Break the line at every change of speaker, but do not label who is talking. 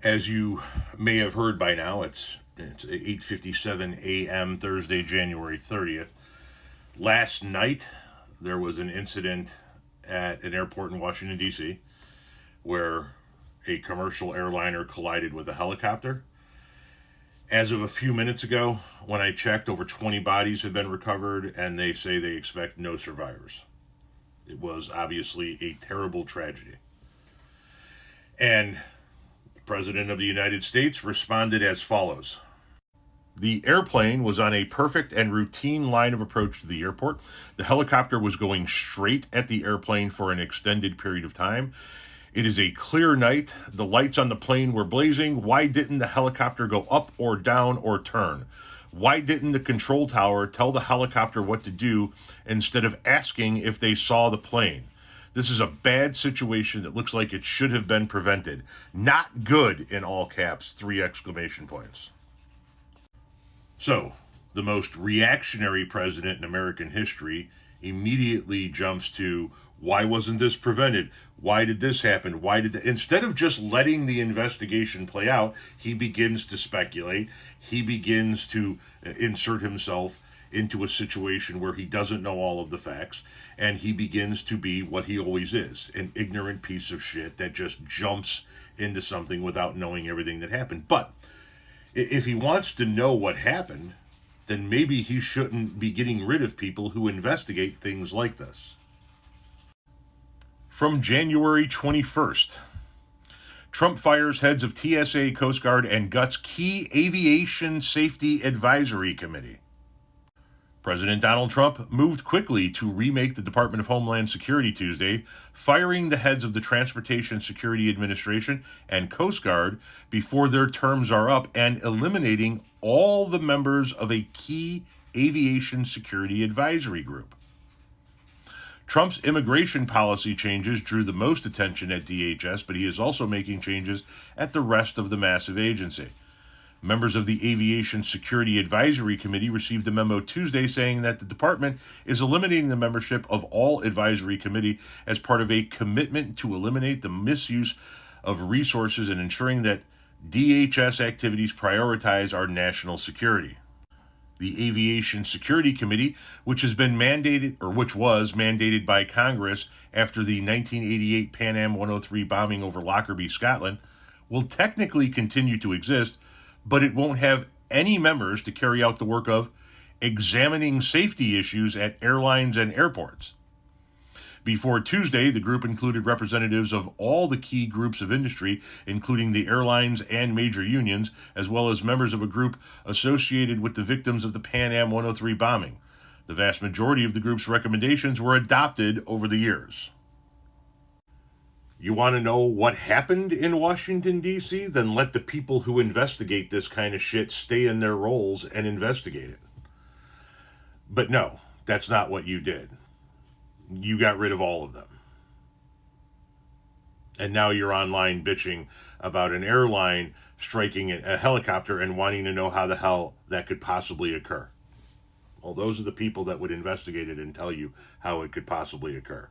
As you may have heard by now, it's 8:57 a.m. Thursday, January 30th. Last night, there was an incident at an airport in Washington, D.C., where a commercial airliner collided with a helicopter. As of a few minutes ago, when I checked, over 20 bodies have been recovered, and they say they expect no survivors. It was obviously a terrible tragedy. And the President of the United States responded as follows. The airplane was on a perfect and routine line of approach to the airport. The helicopter was going straight at the airplane for an extended period of time. It is a clear night. The lights on the plane were blazing. Why didn't the helicopter go up or down or turn? Why didn't the control tower tell the helicopter what to do instead of asking if they saw the plane? This is a bad situation that looks like it should have been prevented. Not good, in all caps, 3 exclamation points. So, the most reactionary president in American history immediately jumps to, why wasn't this prevented? Why did this happen? Instead of just letting the investigation play out, he begins to speculate. He begins to insert himself into a situation where he doesn't know all of the facts, and he begins to be what he always is, an ignorant piece of shit that just jumps into something without knowing everything that happened. But if he wants to know what happened, then maybe he shouldn't be getting rid of people who investigate things like this. From January 21st, Trump fires heads of TSA, Coast Guard, and GUT's key aviation safety advisory committee. President Donald Trump moved quickly to remake the Department of Homeland Security Tuesday, firing the heads of the Transportation Security Administration and Coast Guard before their terms are up and eliminating all the members of a key aviation security advisory group. Trump's immigration policy changes drew the most attention at DHS, but he is also making changes at the rest of the massive agency. Members of the Aviation Security Advisory Committee received a memo Tuesday saying that the department is eliminating the membership of all advisory committee as part of a commitment to eliminate the misuse of resources and ensuring that DHS activities prioritize our national security. The Aviation Security Committee, which was mandated by Congress after the 1988 Pan Am 103 bombing over Lockerbie, Scotland, will technically continue to exist, but it won't have any members to carry out the work of examining safety issues at airlines and airports. Before Tuesday, the group included representatives of all the key groups of industry, including the airlines and major unions, as well as members of a group associated with the victims of the Pan Am 103 bombing. The vast majority of the group's recommendations were adopted over the years. You want to know what happened in Washington, D.C.? Then let the people who investigate this kind of shit stay in their roles and investigate it. But no, that's not what you did. You got rid of all of them. And now you're online bitching about an airline striking a helicopter and wanting to know how the hell that could possibly occur. Well, those are the people that would investigate it and tell you how it could possibly occur.